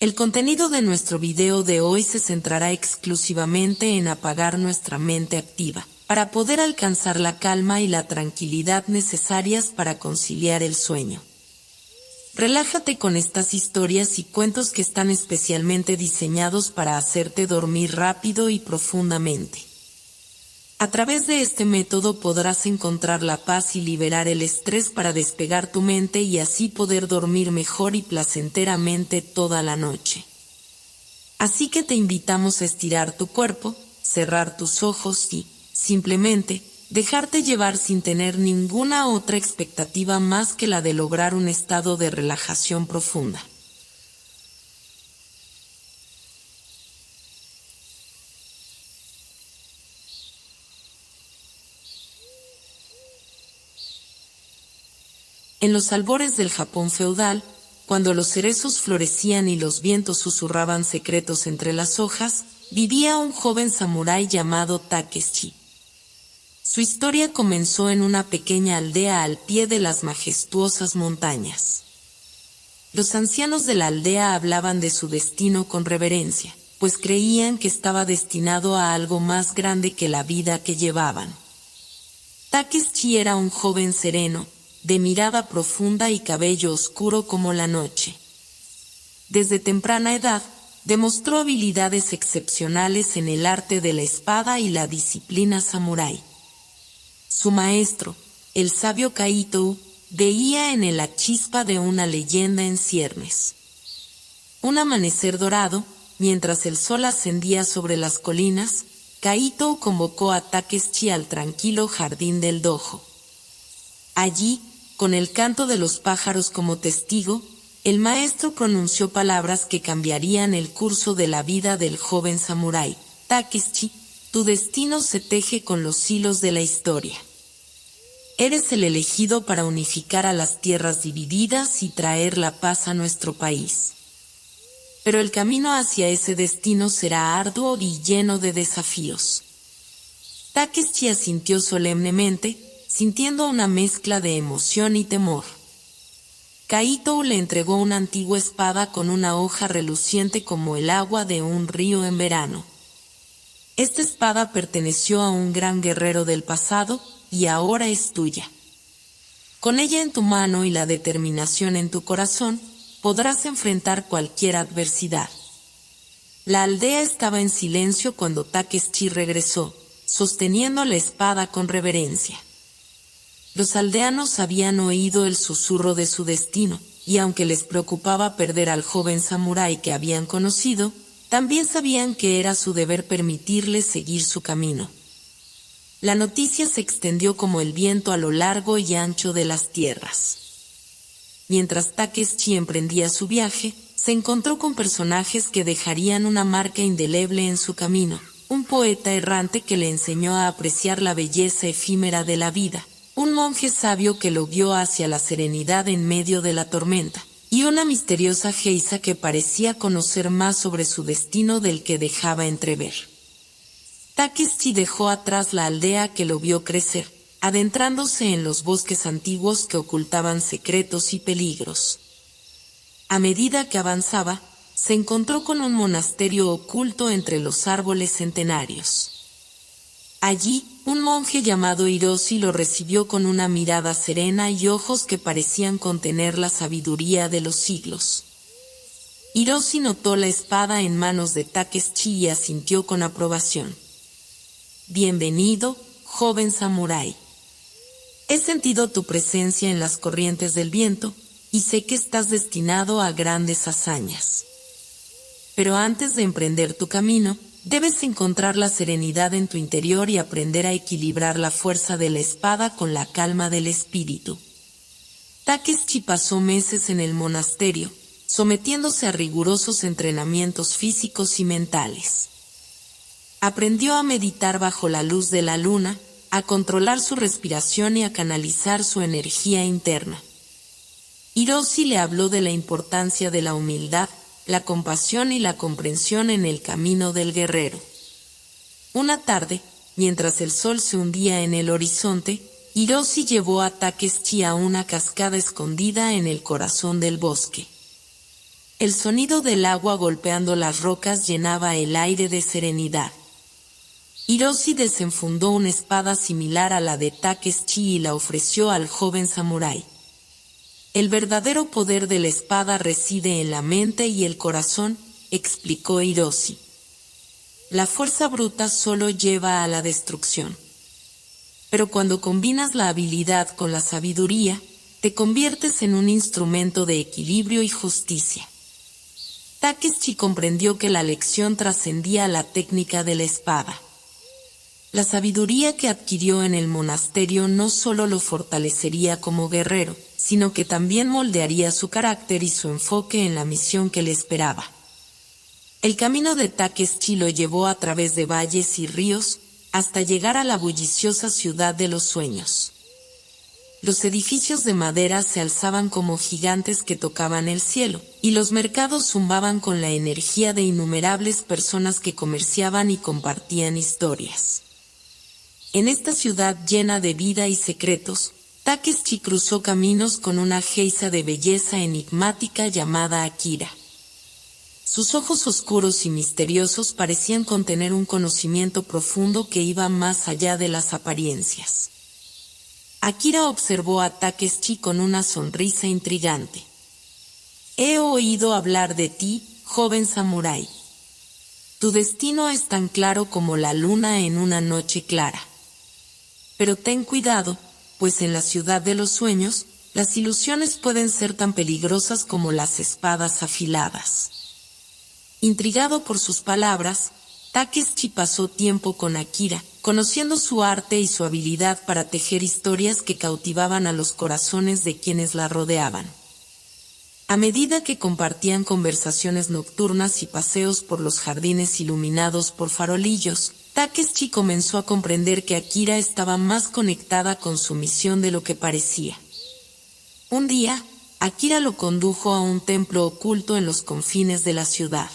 El contenido de nuestro video de hoy se centrará exclusivamente en apagar nuestra mente activa, para poder alcanzar la calma y la tranquilidad necesarias para conciliar el sueño. Relájate con estas historias y cuentos que están especialmente diseñados para hacerte dormir rápido y profundamente. A través de este método podrás encontrar la paz y liberar el estrés para despegar tu mente y así poder dormir mejor y placenteramente toda la noche. Así que te invitamos a estirar tu cuerpo, cerrar tus ojos y, simplemente, dejarte llevar sin tener ninguna otra expectativa más que la de lograr un estado de relajación profunda. En los albores del Japón feudal, cuando los cerezos florecían y los vientos susurraban secretos entre las hojas, vivía un joven samurái llamado Takeshi. Su historia comenzó en una pequeña aldea al pie de las majestuosas montañas. Los ancianos de la aldea hablaban de su destino con reverencia, pues creían que estaba destinado a algo más grande que la vida que llevaban. Takeshi era un joven sereno, de mirada profunda y cabello oscuro como la noche. Desde temprana edad, demostró habilidades excepcionales en el arte de la espada y la disciplina samurái. Su maestro, el sabio Kaito, veía en él la chispa de una leyenda en ciernes. Un amanecer dorado, mientras el sol ascendía sobre las colinas, Kaito convocó a Takeshi al tranquilo jardín del dojo. Allí, con el canto de los pájaros como testigo, el maestro pronunció palabras que cambiarían el curso de la vida del joven samurái. Takeshi, tu destino se teje con los hilos de la historia. Eres el elegido para unificar a las tierras divididas y traer la paz a nuestro país. Pero el camino hacia ese destino será arduo y lleno de desafíos. Takeshi asintió solemnemente, sintiendo una mezcla de emoción y temor. Kaito le entregó una antigua espada con una hoja reluciente como el agua de un río en verano. Esta espada perteneció a un gran guerrero del pasado, y ahora es tuya. Con ella en tu mano y la determinación en tu corazón, podrás enfrentar cualquier adversidad. La aldea estaba en silencio cuando Takeshi regresó, sosteniendo la espada con reverencia. Los aldeanos habían oído el susurro de su destino, y aunque les preocupaba perder al joven samurái que habían conocido, también sabían que era su deber permitirle seguir su camino. La noticia se extendió como el viento a lo largo y ancho de las tierras. Mientras Takeshi emprendía su viaje, se encontró con personajes que dejarían una marca indeleble en su camino, un poeta errante que le enseñó a apreciar la belleza efímera de la vida, un monje sabio que lo guió hacia la serenidad en medio de la tormenta, y una misteriosa geisa que parecía conocer más sobre su destino del que dejaba entrever. Takeshi dejó atrás la aldea que lo vio crecer, adentrándose en los bosques antiguos que ocultaban secretos y peligros. A medida que avanzaba, se encontró con un monasterio oculto entre los árboles centenarios. Allí, un monje llamado Hiroshi lo recibió con una mirada serena y ojos que parecían contener la sabiduría de los siglos. Hiroshi notó la espada en manos de Takeshi y asintió con aprobación. Bienvenido, joven samurái. He sentido tu presencia en las corrientes del viento, y sé que estás destinado a grandes hazañas. Pero antes de emprender tu camino, debes encontrar la serenidad en tu interior y aprender a equilibrar la fuerza de la espada con la calma del espíritu. Takeshi pasó meses en el monasterio, sometiéndose a rigurosos entrenamientos físicos y mentales. Aprendió a meditar bajo la luz de la luna, a controlar su respiración y a canalizar su energía interna. Hiroshi le habló de la importancia de la humildad, la compasión y la comprensión en el camino del guerrero. Una tarde, mientras el sol se hundía en el horizonte, Hiroshi llevó a Takeshi a una cascada escondida en el corazón del bosque. El sonido del agua golpeando las rocas llenaba el aire de serenidad. Hiroshi desenfundó una espada similar a la de Takeshi y la ofreció al joven samurái. El verdadero poder de la espada reside en la mente y el corazón, explicó Hiroshi. La fuerza bruta solo lleva a la destrucción. Pero cuando combinas la habilidad con la sabiduría, te conviertes en un instrumento de equilibrio y justicia. Takeshi comprendió que la lección trascendía la técnica de la espada. La sabiduría que adquirió en el monasterio no solo lo fortalecería como guerrero, sino que también moldearía su carácter y su enfoque en la misión que le esperaba. El camino de Takeshi lo llevó a través de valles y ríos, hasta llegar a la bulliciosa ciudad de los sueños. Los edificios de madera se alzaban como gigantes que tocaban el cielo, y los mercados zumbaban con la energía de innumerables personas que comerciaban y compartían historias. En esta ciudad llena de vida y secretos, Takeshi cruzó caminos con una geisha de belleza enigmática llamada Akira. Sus ojos oscuros y misteriosos parecían contener un conocimiento profundo que iba más allá de las apariencias. Akira observó a Takeshi con una sonrisa intrigante. He oído hablar de ti, joven samurái. Tu destino es tan claro como la luna en una noche clara. Pero ten cuidado, pues en la ciudad de los sueños, las ilusiones pueden ser tan peligrosas como las espadas afiladas. Intrigado por sus palabras, Takeshi pasó tiempo con Akira, conociendo su arte y su habilidad para tejer historias que cautivaban a los corazones de quienes la rodeaban. A medida que compartían conversaciones nocturnas y paseos por los jardines iluminados por farolillos, Takeshi comenzó a comprender que Akira estaba más conectada con su misión de lo que parecía. Un día, Akira lo condujo a un templo oculto en los confines de la ciudad.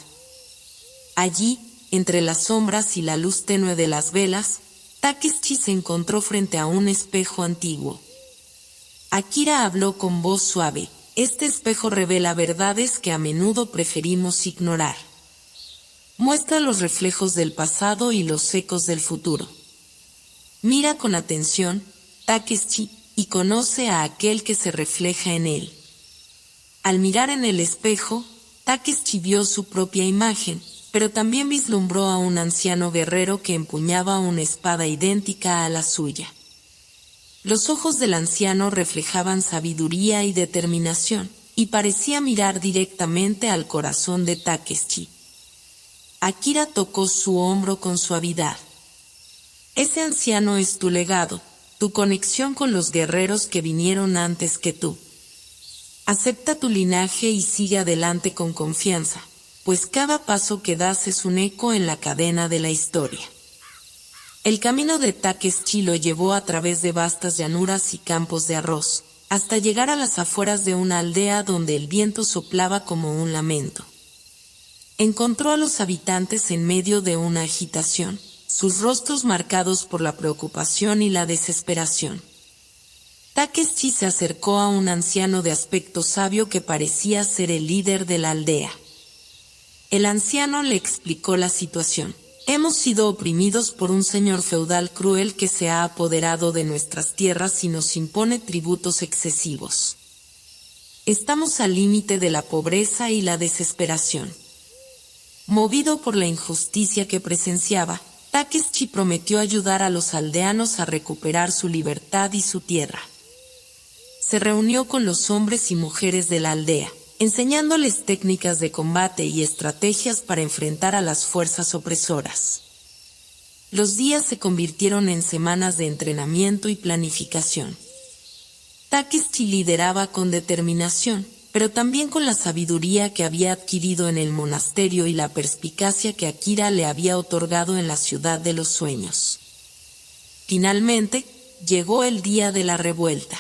Allí, entre las sombras y la luz tenue de las velas, Takeshi se encontró frente a un espejo antiguo. Akira habló con voz suave. Este espejo revela verdades que a menudo preferimos ignorar. Muestra los reflejos del pasado y los ecos del futuro. Mira con atención, Takeshi, y conoce a aquel que se refleja en él. Al mirar en el espejo, Takeshi vio su propia imagen, pero también vislumbró a un anciano guerrero que empuñaba una espada idéntica a la suya. Los ojos del anciano reflejaban sabiduría y determinación, y parecía mirar directamente al corazón de Takeshi. Akira tocó su hombro con suavidad. Ese anciano es tu legado, tu conexión con los guerreros que vinieron antes que tú. Acepta tu linaje y sigue adelante con confianza, pues cada paso que das es un eco en la cadena de la historia. El camino de Takeshi lo llevó a través de vastas llanuras y campos de arroz, hasta llegar a las afueras de una aldea donde el viento soplaba como un lamento. Encontró a los habitantes en medio de una agitación, sus rostros marcados por la preocupación y la desesperación. Takeshi se acercó a un anciano de aspecto sabio que parecía ser el líder de la aldea. El anciano le explicó la situación. Hemos sido oprimidos por un señor feudal cruel que se ha apoderado de nuestras tierras y nos impone tributos excesivos. Estamos al límite de la pobreza y la desesperación. Movido por la injusticia que presenciaba, Takeshi prometió ayudar a los aldeanos a recuperar su libertad y su tierra. Se reunió con los hombres y mujeres de la aldea, enseñándoles técnicas de combate y estrategias para enfrentar a las fuerzas opresoras. Los días se convirtieron en semanas de entrenamiento y planificación. Takeshi lideraba con determinación, pero también con la sabiduría que había adquirido en el monasterio y la perspicacia que Akira le había otorgado en la ciudad de los sueños. Finalmente, llegó el día de la revuelta.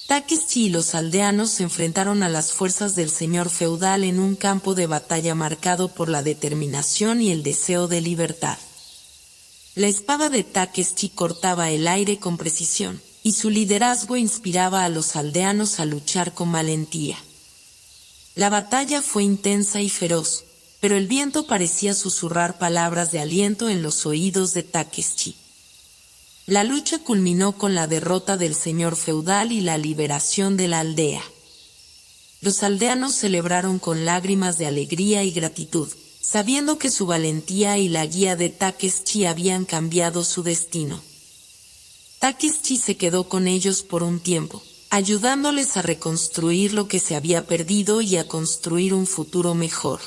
Takeshi y los aldeanos se enfrentaron a las fuerzas del señor feudal en un campo de batalla marcado por la determinación y el deseo de libertad. La espada de Takeshi cortaba el aire con precisión, y su liderazgo inspiraba a los aldeanos a luchar con valentía. La batalla fue intensa y feroz, pero el viento parecía susurrar palabras de aliento en los oídos de Takeshi. La lucha culminó con la derrota del señor feudal y la liberación de la aldea. Los aldeanos celebraron con lágrimas de alegría y gratitud, sabiendo que su valentía y la guía de Takeshi habían cambiado su destino. Takeshi se quedó con ellos por un tiempo, ayudándoles a reconstruir lo que se había perdido y a construir un futuro mejor.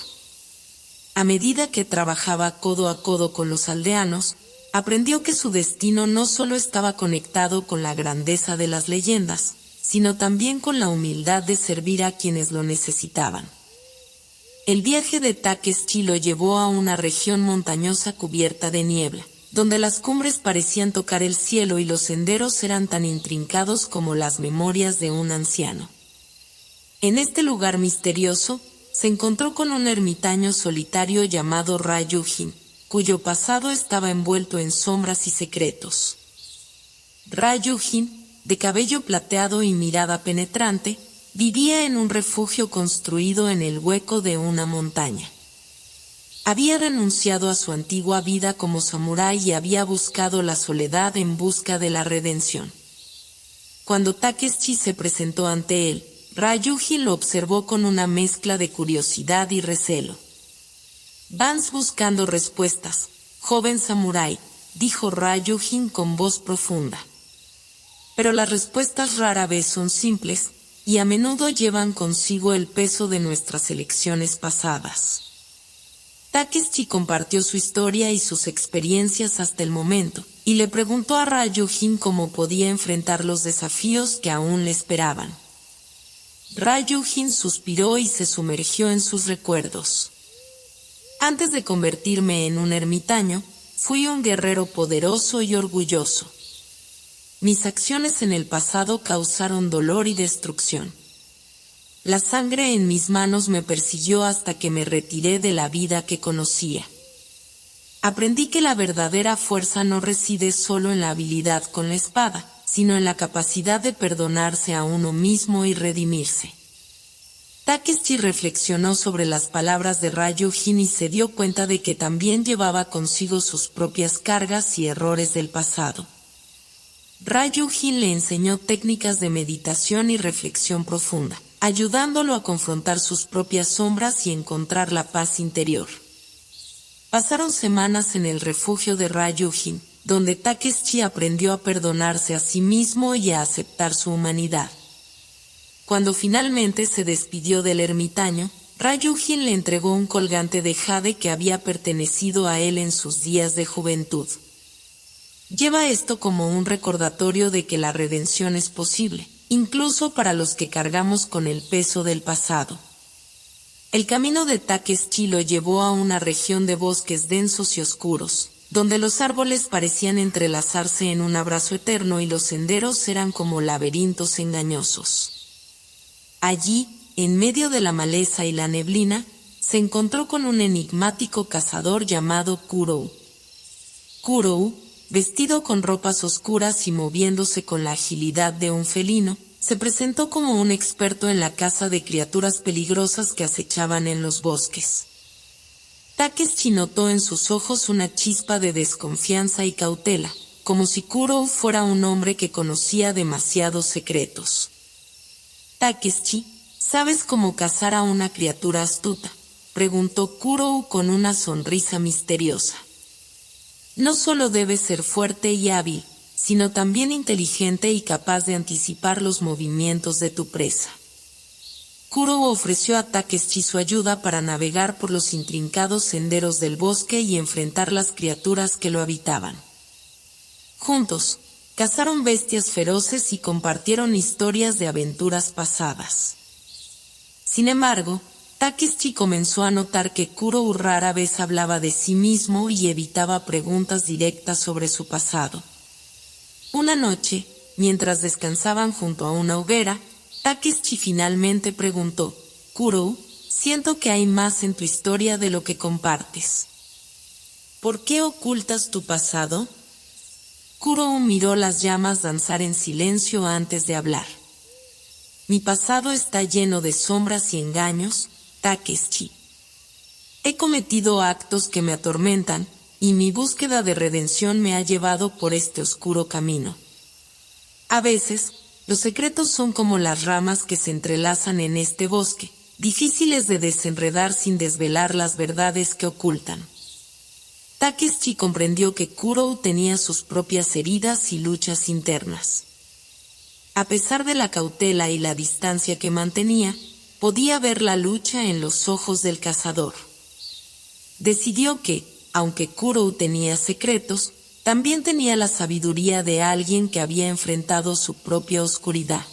A medida que trabajaba codo a codo con los aldeanos, aprendió que su destino no solo estaba conectado con la grandeza de las leyendas, sino también con la humildad de servir a quienes lo necesitaban. El viaje de Takeshi lo llevó a una región montañosa cubierta de niebla, donde las cumbres parecían tocar el cielo y los senderos eran tan intrincados como las memorias de un anciano. En este lugar misterioso, se encontró con un ermitaño solitario llamado Ryujin, cuyo pasado estaba envuelto en sombras y secretos. Ryujin, de cabello plateado y mirada penetrante, vivía en un refugio construido en el hueco de una montaña. Había renunciado a su antigua vida como samurái y había buscado la soledad en busca de la redención. Cuando Takeshi se presentó ante él, Ryujin lo observó con una mezcla de curiosidad y recelo. «Vas buscando respuestas, joven samurái», dijo Ryujin con voz profunda. «Pero las respuestas rara vez son simples, y a menudo llevan consigo el peso de nuestras elecciones pasadas». Takeshi compartió su historia y sus experiencias hasta el momento, y le preguntó a Ryujin cómo podía enfrentar los desafíos que aún le esperaban. Ryujin suspiró y se sumergió en sus recuerdos. «Antes de convertirme en un ermitaño, fui un guerrero poderoso y orgulloso. Mis acciones en el pasado causaron dolor y destrucción. La sangre en mis manos me persiguió hasta que me retiré de la vida que conocía. Aprendí que la verdadera fuerza no reside solo en la habilidad con la espada, sino en la capacidad de perdonarse a uno mismo y redimirse». Takeshi reflexionó sobre las palabras de Ryujin y se dio cuenta de que también llevaba consigo sus propias cargas y errores del pasado. Ryujin le enseñó técnicas de meditación y reflexión profunda, ayudándolo a confrontar sus propias sombras y encontrar la paz interior. Pasaron semanas en el refugio de Ryujin, donde Takeshi aprendió a perdonarse a sí mismo y a aceptar su humanidad. Cuando finalmente se despidió del ermitaño, Ryujin le entregó un colgante de jade que había pertenecido a él en sus días de juventud. «Lleva esto como un recordatorio de que la redención es posible, incluso para los que cargamos con el peso del pasado». El camino de Takeshi lo llevó a una región de bosques densos y oscuros, donde los árboles parecían entrelazarse en un abrazo eterno y los senderos eran como laberintos engañosos. Allí, en medio de la maleza y la neblina, se encontró con un enigmático cazador llamado Kurou. Kurou, vestido con ropas oscuras y moviéndose con la agilidad de un felino, se presentó como un experto en la caza de criaturas peligrosas que acechaban en los bosques. Takeshi notó en sus ojos una chispa de desconfianza y cautela, como si Kurou fuera un hombre que conocía demasiados secretos. «Takeshi, ¿sabes cómo cazar a una criatura astuta?», preguntó Kurou con una sonrisa misteriosa. «No solo debes ser fuerte y hábil, sino también inteligente y capaz de anticipar los movimientos de tu presa». Kurou ofreció a Takeshi su ayuda para navegar por los intrincados senderos del bosque y enfrentar las criaturas que lo habitaban. Juntos, cazaron bestias feroces y compartieron historias de aventuras pasadas. Sin embargo, Takeshi comenzó a notar que Kurou rara vez hablaba de sí mismo y evitaba preguntas directas sobre su pasado. Una noche, mientras descansaban junto a una hoguera, Takeshi finalmente preguntó: «Kurou, siento que hay más en tu historia de lo que compartes. ¿Por qué ocultas tu pasado?». Kurou miró las llamas danzar en silencio antes de hablar. Mi pasado está lleno de sombras y engaños, Takeshi. He cometido actos que me atormentan, y mi búsqueda de redención me ha llevado por este oscuro camino. A veces, los secretos son como las ramas que se entrelazan en este bosque, difíciles de desenredar sin desvelar las verdades que ocultan. Takeshi comprendió que Kurou tenía sus propias heridas y luchas internas. A pesar de la cautela y la distancia que mantenía, podía ver la lucha en los ojos del cazador. Decidió que, aunque Kurou tenía secretos, también tenía la sabiduría de alguien que había enfrentado su propia oscuridad.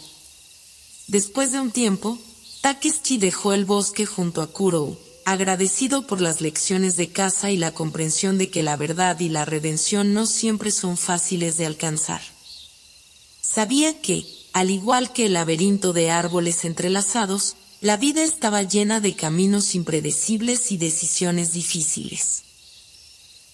Después de un tiempo, Takeshi dejó el bosque junto a Kurou, agradecido por las lecciones de caza y la comprensión de que la verdad y la redención no siempre son fáciles de alcanzar. Sabía que, al igual que el laberinto de árboles entrelazados, la vida estaba llena de caminos impredecibles y decisiones difíciles.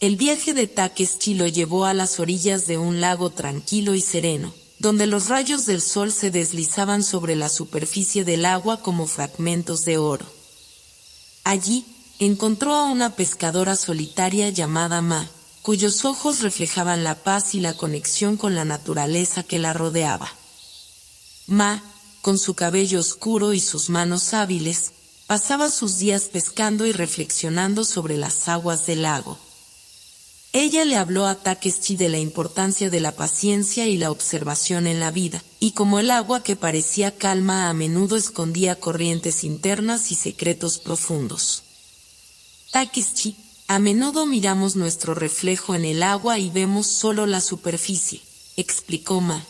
El viaje de Takeshi lo llevó a las orillas de un lago tranquilo y sereno, donde los rayos del sol se deslizaban sobre la superficie del agua como fragmentos de oro. Allí, encontró a una pescadora solitaria llamada Ma, cuyos ojos reflejaban la paz y la conexión con la naturaleza que la rodeaba. Ma, con su cabello oscuro y sus manos hábiles, pasaba sus días pescando y reflexionando sobre las aguas del lago. Ella le habló a Takeshi de la importancia de la paciencia y la observación en la vida, y como el agua que parecía calma a menudo escondía corrientes internas y secretos profundos. Takeshi, a menudo miramos nuestro reflejo en el agua y vemos solo la superficie, explicó Ma.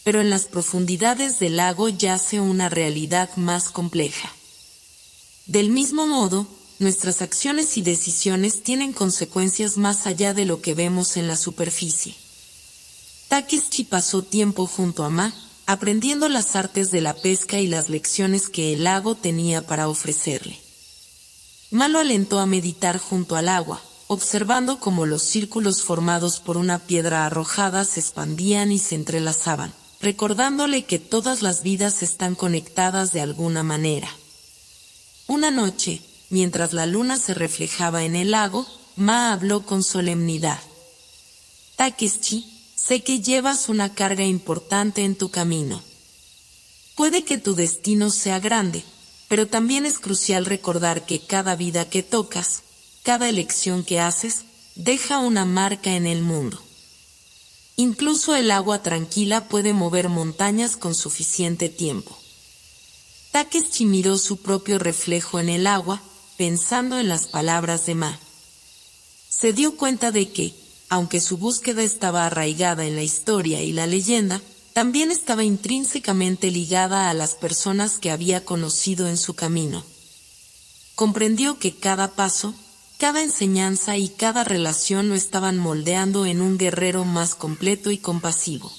Pero en las profundidades del lago yace una realidad más compleja. Del mismo modo, nuestras acciones y decisiones tienen consecuencias más allá de lo que vemos en la superficie. Takeshi pasó tiempo junto a Ma, aprendiendo las artes de la pesca y las lecciones que el lago tenía para ofrecerle. Ma lo alentó a meditar junto al agua, observando cómo los círculos formados por una piedra arrojada se expandían y se entrelazaban, recordándole que todas las vidas están conectadas de alguna manera. Una noche, mientras la luna se reflejaba en el lago, Ma habló con solemnidad. Takeshi, sé que llevas una carga importante en tu camino. Puede que tu destino sea grande, pero también es crucial recordar que cada vida que tocas, cada elección que haces, deja una marca en el mundo. Incluso el agua tranquila puede mover montañas con suficiente tiempo. Takeshi miró su propio reflejo en el agua, pensando en las palabras de Ma. Se dio cuenta de que, aunque su búsqueda estaba arraigada en la historia y la leyenda, también estaba intrínsecamente ligada a las personas que había conocido en su camino. Comprendió que cada paso, cada enseñanza y cada relación lo estaban moldeando en un guerrero más completo y compasivo.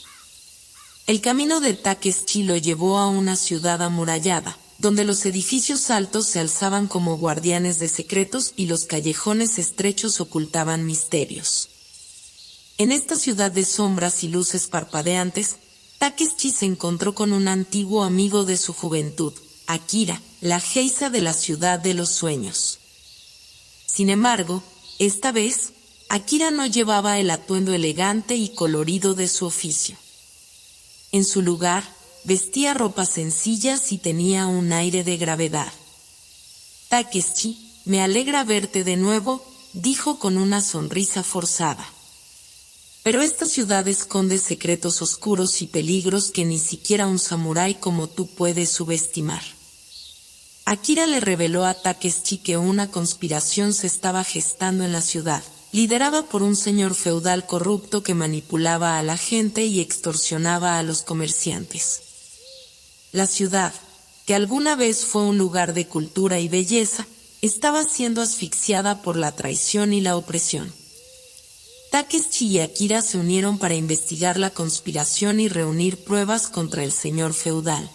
El camino de Takeshi lo llevó a una ciudad amurallada, donde los edificios altos se alzaban como guardianes de secretos y los callejones estrechos ocultaban misterios. En esta ciudad de sombras y luces parpadeantes, Takeshi se encontró con un antiguo amigo de su juventud, Akira, la geisa de la ciudad de los sueños. Sin embargo, esta vez, Akira no llevaba el atuendo elegante y colorido de su oficio. En su lugar, vestía ropas sencillas y tenía un aire de gravedad. Takeshi, me alegra verte de nuevo, dijo con una sonrisa forzada. Pero esta ciudad esconde secretos oscuros y peligros que ni siquiera un samurái como tú puede subestimar. Akira le reveló a Takeshi que una conspiración se estaba gestando en la ciudad, liderada por un señor feudal corrupto que manipulaba a la gente y extorsionaba a los comerciantes. La ciudad, que alguna vez fue un lugar de cultura y belleza, estaba siendo asfixiada por la traición y la opresión. Takeshi y Akira se unieron para investigar la conspiración y reunir pruebas contra el señor feudal.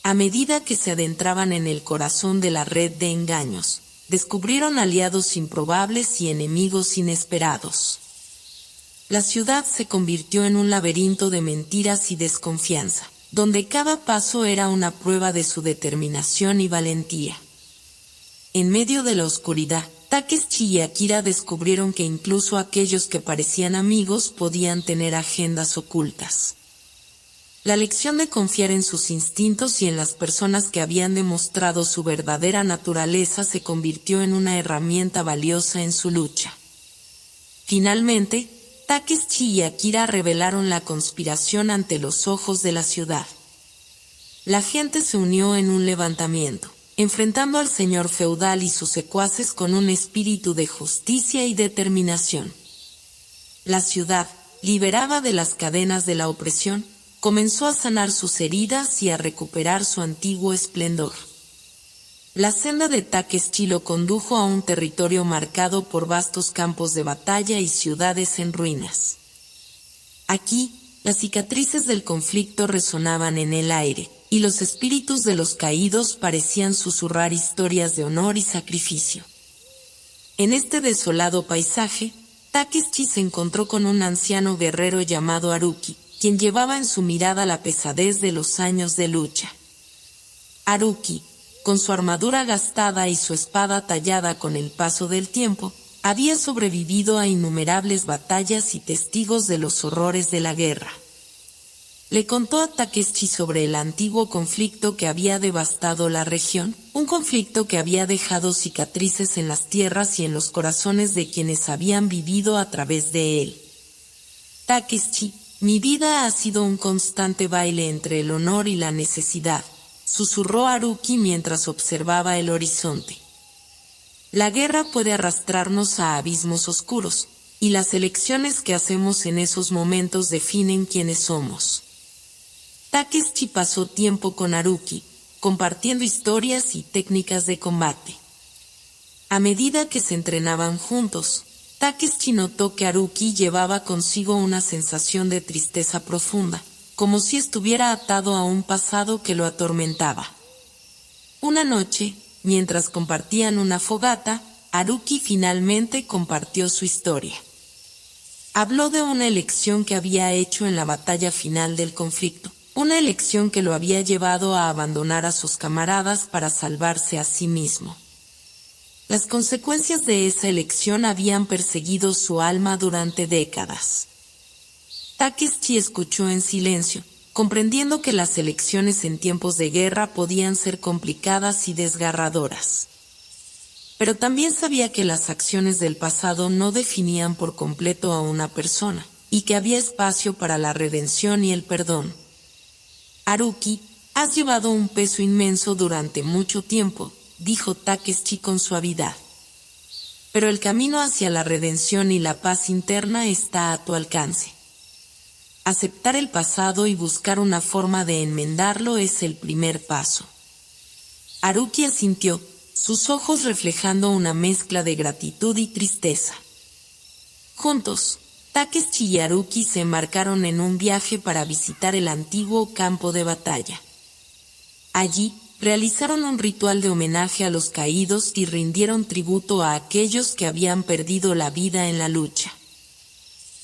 A medida que se adentraban en el corazón de la red de engaños, descubrieron aliados improbables y enemigos inesperados. La ciudad se convirtió en un laberinto de mentiras y desconfianza, donde cada paso era una prueba de su determinación y valentía. En medio de la oscuridad, Takeshi y Akira descubrieron que incluso aquellos que parecían amigos podían tener agendas ocultas. La lección de confiar en sus instintos y en las personas que habían demostrado su verdadera naturaleza se convirtió en una herramienta valiosa en su lucha. Finalmente, Takeshi y Akira revelaron la conspiración ante los ojos de la ciudad. La gente se unió en un levantamiento, enfrentando al señor feudal y sus secuaces con un espíritu de justicia y determinación. La ciudad, liberada de las cadenas de la opresión, comenzó a sanar sus heridas y a recuperar su antiguo esplendor. La senda de Takeshi lo condujo a un territorio marcado por vastos campos de batalla y ciudades en ruinas. Aquí, las cicatrices del conflicto resonaban en el aire, y los espíritus de los caídos parecían susurrar historias de honor y sacrificio. En este desolado paisaje, Takeshi se encontró con un anciano guerrero llamado Haruki, quien llevaba en su mirada la pesadez de los años de lucha. Haruki, con su armadura gastada y su espada tallada con el paso del tiempo, había sobrevivido a innumerables batallas y testigos de los horrores de la guerra. Le contó a Takeshi sobre el antiguo conflicto que había devastado la región, un conflicto que había dejado cicatrices en las tierras y en los corazones de quienes habían vivido a través de él. Takeshi, mi vida ha sido un constante baile entre el honor y la necesidad, susurró Haruki mientras observaba el horizonte. La guerra puede arrastrarnos a abismos oscuros, y las elecciones que hacemos en esos momentos definen quiénes somos. Takeshi pasó tiempo con Haruki, compartiendo historias y técnicas de combate. A medida que se entrenaban juntos, Takeshi notó que Haruki llevaba consigo una sensación de tristeza profunda, como si estuviera atado a un pasado que lo atormentaba. Una noche, mientras compartían una fogata, Haruki finalmente compartió su historia. Habló de una elección que había hecho en la batalla final del conflicto, una elección que lo había llevado a abandonar a sus camaradas para salvarse a sí mismo. Las consecuencias de esa elección habían perseguido su alma durante décadas. Takeshi escuchó en silencio, comprendiendo que las elecciones en tiempos de guerra podían ser complicadas y desgarradoras. Pero también sabía que las acciones del pasado no definían por completo a una persona, y que había espacio para la redención y el perdón. Haruki, has llevado un peso inmenso durante mucho tiempo, dijo Takeshi con suavidad. Pero el camino hacia la redención y la paz interna está a tu alcance. Aceptar el pasado y buscar una forma de enmendarlo es el primer paso. Haruki asintió, sus ojos reflejando una mezcla de gratitud y tristeza. Juntos, Takeshi y Haruki se embarcaron en un viaje para visitar el antiguo campo de batalla. Allí, realizaron un ritual de homenaje a los caídos y rindieron tributo a aquellos que habían perdido la vida en la lucha.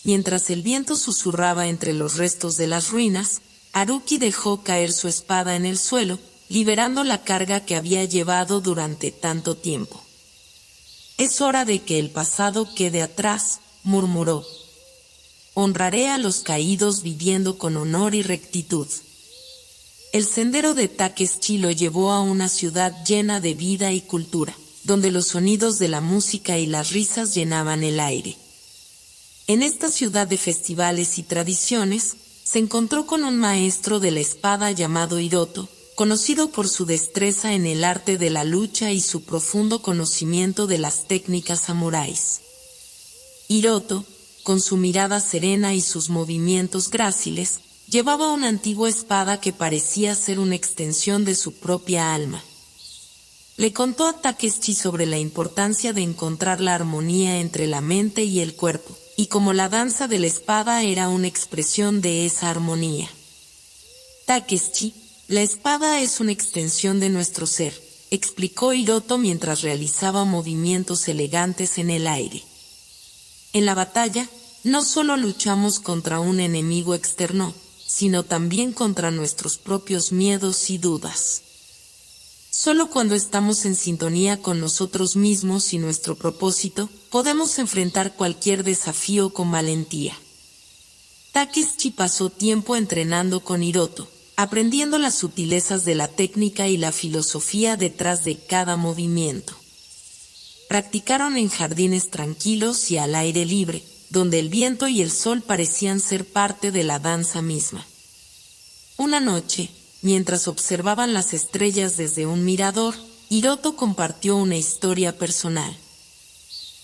Mientras el viento susurraba entre los restos de las ruinas, Haruki dejó caer su espada en el suelo, liberando la carga que había llevado durante tanto tiempo. Es hora de que el pasado quede atrás, murmuró. Honraré a los caídos viviendo con honor y rectitud. El sendero de Takeshi lo llevó a una ciudad llena de vida y cultura, donde los sonidos de la música y las risas llenaban el aire. En esta ciudad de festivales y tradiciones, se encontró con un maestro de la espada llamado Hiroto, conocido por su destreza en el arte de la lucha y su profundo conocimiento de las técnicas samuráis. Hiroto, con su mirada serena y sus movimientos gráciles, llevaba una antigua espada que parecía ser una extensión de su propia alma. Le contó a Takeshi sobre la importancia de encontrar la armonía entre la mente y el cuerpo, y cómo la danza de la espada era una expresión de esa armonía. Takeshi, la espada es una extensión de nuestro ser, explicó Hiroto mientras realizaba movimientos elegantes en el aire. En la batalla, no solo luchamos contra un enemigo externo, sino también contra nuestros propios miedos y dudas. Solo cuando estamos en sintonía con nosotros mismos y nuestro propósito, podemos enfrentar cualquier desafío con valentía. Takeshi pasó tiempo entrenando con Hiroto, aprendiendo las sutilezas de la técnica y la filosofía detrás de cada movimiento. Practicaron en jardines tranquilos y al aire libre, donde el viento y el sol parecían ser parte de la danza misma. Una noche, mientras observaban las estrellas desde un mirador, Hiroto compartió una historia personal.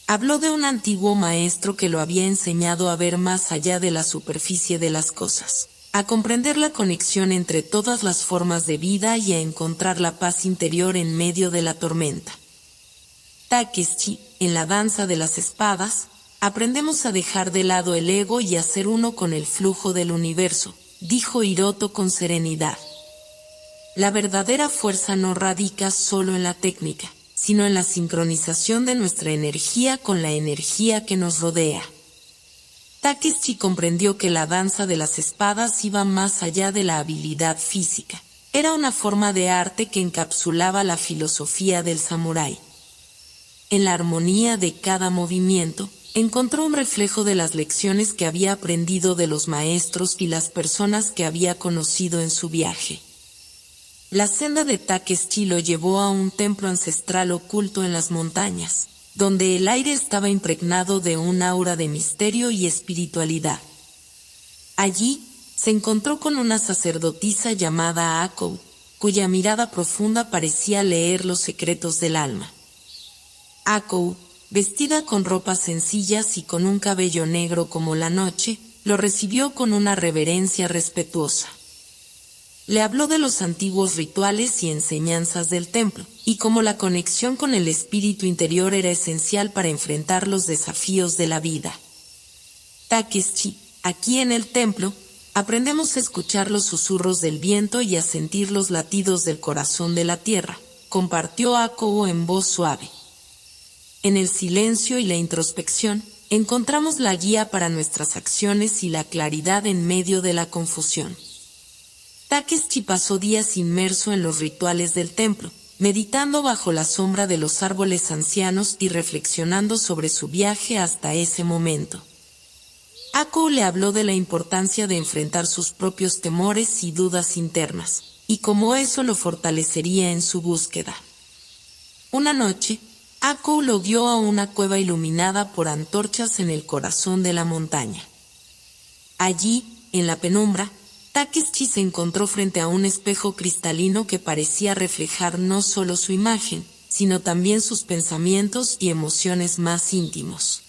Habló de un antiguo maestro que lo había enseñado a ver más allá de la superficie de las cosas, a comprender la conexión entre todas las formas de vida y a encontrar la paz interior en medio de la tormenta. Takeshi, en la danza de las espadas, aprendemos a dejar de lado el ego y a ser uno con el flujo del universo, dijo Hiroto con serenidad. La verdadera fuerza no radica solo en la técnica, sino en la sincronización de nuestra energía con la energía que nos rodea. Takeshi comprendió que la danza de las espadas iba más allá de la habilidad física. Era una forma de arte que encapsulaba la filosofía del samurái. En la armonía de cada movimiento, encontró un reflejo de las lecciones que había aprendido de los maestros y las personas que había conocido en su viaje. La senda de Takeshi lo llevó a un templo ancestral oculto en las montañas, donde el aire estaba impregnado de un aura de misterio y espiritualidad. Allí, se encontró con una sacerdotisa llamada Ako, cuya mirada profunda parecía leer los secretos del alma. Ako, vestida con ropas sencillas y con un cabello negro como la noche, lo recibió con una reverencia respetuosa. Le habló de los antiguos rituales y enseñanzas del templo, y cómo la conexión con el espíritu interior era esencial para enfrentar los desafíos de la vida. Takeshi, aquí en el templo, aprendemos a escuchar los susurros del viento y a sentir los latidos del corazón de la tierra, compartió Ako en voz suave. En el silencio y la introspección, encontramos la guía para nuestras acciones y la claridad en medio de la confusión. Takeshi pasó días inmerso en los rituales del templo, meditando bajo la sombra de los árboles ancianos y reflexionando sobre su viaje hasta ese momento. Ako le habló de la importancia de enfrentar sus propios temores y dudas internas, y cómo eso lo fortalecería en su búsqueda. Una noche, Ako lo guió a una cueva iluminada por antorchas en el corazón de la montaña. Allí, en la penumbra, Takeshi se encontró frente a un espejo cristalino que parecía reflejar no solo su imagen, sino también sus pensamientos y emociones más íntimos.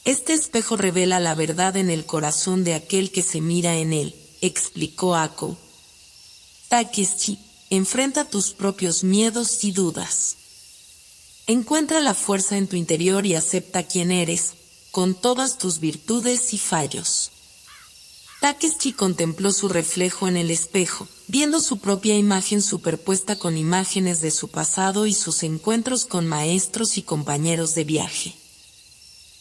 Este espejo revela la verdad en el corazón de aquel que se mira en él, explicó Ako. Takeshi, enfrenta tus propios miedos y dudas. Encuentra la fuerza en tu interior y acepta quién eres, con todas tus virtudes y fallos. Takeshi contempló su reflejo en el espejo, viendo su propia imagen superpuesta con imágenes de su pasado y sus encuentros con maestros y compañeros de viaje.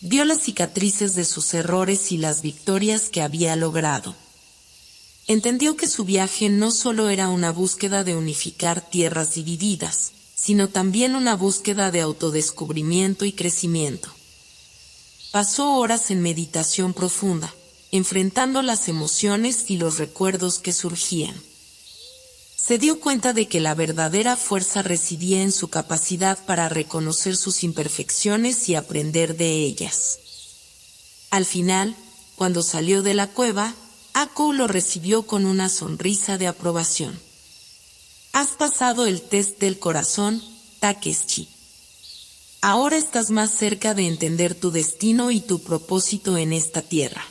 Vio las cicatrices de sus errores y las victorias que había logrado. Entendió que su viaje no solo era una búsqueda de unificar tierras divididas, sino también una búsqueda de autodescubrimiento y crecimiento. Pasó horas en meditación profunda, enfrentando las emociones y los recuerdos que surgían. Se dio cuenta de que la verdadera fuerza residía en su capacidad para reconocer sus imperfecciones y aprender de ellas. Al final, cuando salió de la cueva, Ako lo recibió con una sonrisa de aprobación. Has pasado el test del corazón, Takeshi. Ahora estás más cerca de entender tu destino y tu propósito en esta tierra.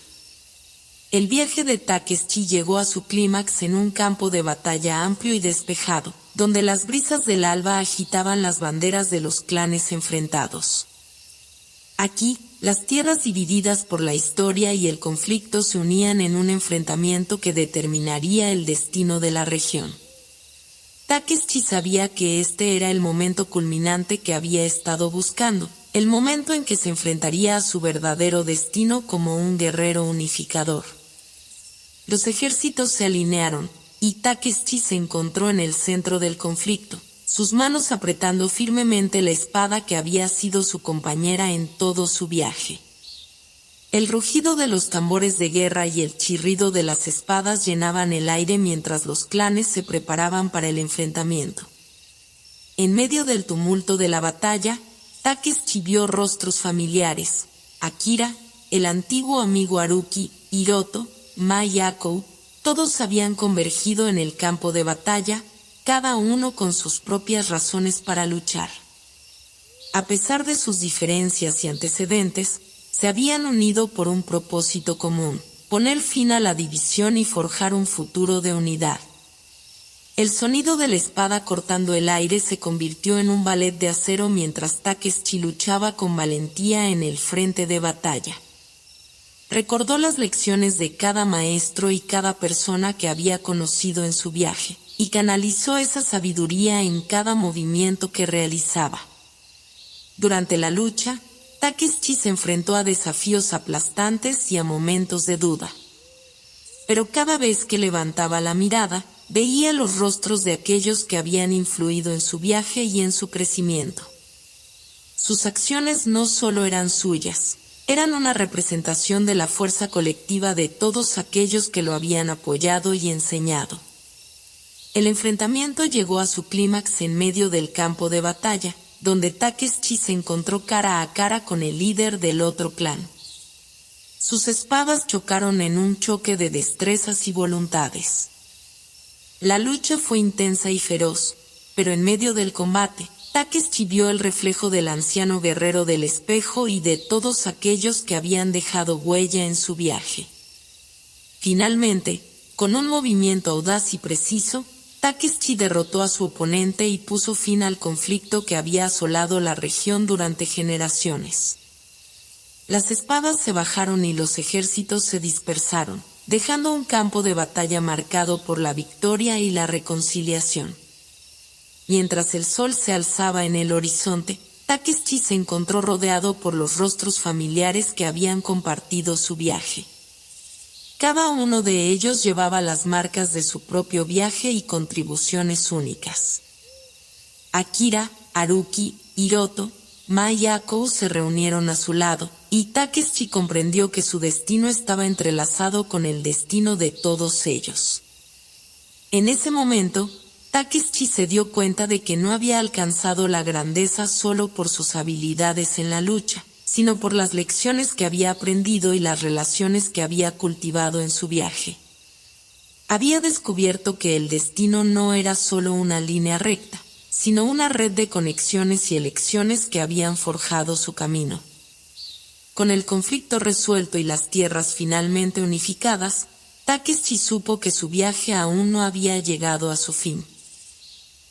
El viaje de Takeshi llegó a su clímax en un campo de batalla amplio y despejado, donde las brisas del alba agitaban las banderas de los clanes enfrentados. Aquí, las tierras divididas por la historia y el conflicto se unían en un enfrentamiento que determinaría el destino de la región. Takeshi sabía que este era el momento culminante que había estado buscando, el momento en que se enfrentaría a su verdadero destino como un guerrero unificador. Los ejércitos se alinearon, y Takeshi se encontró en el centro del conflicto, sus manos apretando firmemente la espada que había sido su compañera en todo su viaje. El rugido de los tambores de guerra y el chirrido de las espadas llenaban el aire mientras los clanes se preparaban para el enfrentamiento. En medio del tumulto de la batalla, Takeshi vio rostros familiares: Akira, el antiguo amigo Haruki, Hiroto, Mai Yakou, todos habían convergido en el campo de batalla, cada uno con sus propias razones para luchar. A pesar de sus diferencias y antecedentes, se habían unido por un propósito común: poner fin a la división y forjar un futuro de unidad. El sonido de la espada cortando el aire se convirtió en un ballet de acero mientras Takeshi luchaba con valentía en el frente de batalla. Recordó las lecciones de cada maestro y cada persona que había conocido en su viaje, y canalizó esa sabiduría en cada movimiento que realizaba. Durante la lucha, Takeshi se enfrentó a desafíos aplastantes y a momentos de duda. Pero cada vez que levantaba la mirada, veía los rostros de aquellos que habían influido en su viaje y en su crecimiento. Sus acciones no solo eran suyas, eran una representación de la fuerza colectiva de todos aquellos que lo habían apoyado y enseñado. El enfrentamiento llegó a su clímax en medio del campo de batalla, donde Takeshi se encontró cara a cara con el líder del otro clan. Sus espadas chocaron en un choque de destrezas y voluntades. La lucha fue intensa y feroz, pero en medio del combate, Takeshi vio el reflejo del anciano guerrero del espejo y de todos aquellos que habían dejado huella en su viaje. Finalmente, con un movimiento audaz y preciso, Takeshi derrotó a su oponente y puso fin al conflicto que había asolado la región durante generaciones. Las espadas se bajaron y los ejércitos se dispersaron, dejando un campo de batalla marcado por la victoria y la reconciliación. Mientras el sol se alzaba en el horizonte, Takeshi se encontró rodeado por los rostros familiares que habían compartido su viaje. Cada uno de ellos llevaba las marcas de su propio viaje y contribuciones únicas. Akira, Haruki, Hiroto, Mai Yakou se reunieron a su lado, y Takeshi comprendió que su destino estaba entrelazado con el destino de todos ellos. En ese momento, Takeshi se dio cuenta de que no había alcanzado la grandeza solo por sus habilidades en la lucha, sino por las lecciones que había aprendido y las relaciones que había cultivado en su viaje. Había descubierto que el destino no era solo una línea recta, sino una red de conexiones y elecciones que habían forjado su camino. Con el conflicto resuelto y las tierras finalmente unificadas, Takeshi supo que su viaje aún no había llegado a su fin.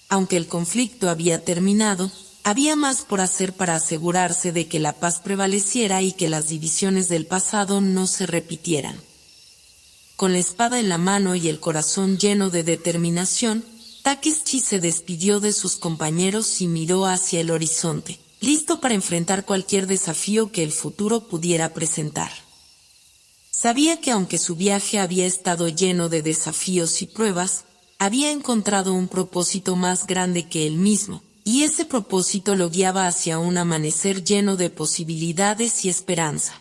Aunque el conflicto había terminado, había más por hacer para asegurarse de que la paz prevaleciera y que las divisiones del pasado no se repitieran. Con la espada en la mano y el corazón lleno de determinación, Takeshi se despidió de sus compañeros y miró hacia el horizonte, listo para enfrentar cualquier desafío que el futuro pudiera presentar. Sabía que aunque su viaje había estado lleno de desafíos y pruebas, había encontrado un propósito más grande que él mismo, y ese propósito lo guiaba hacia un amanecer lleno de posibilidades y esperanza.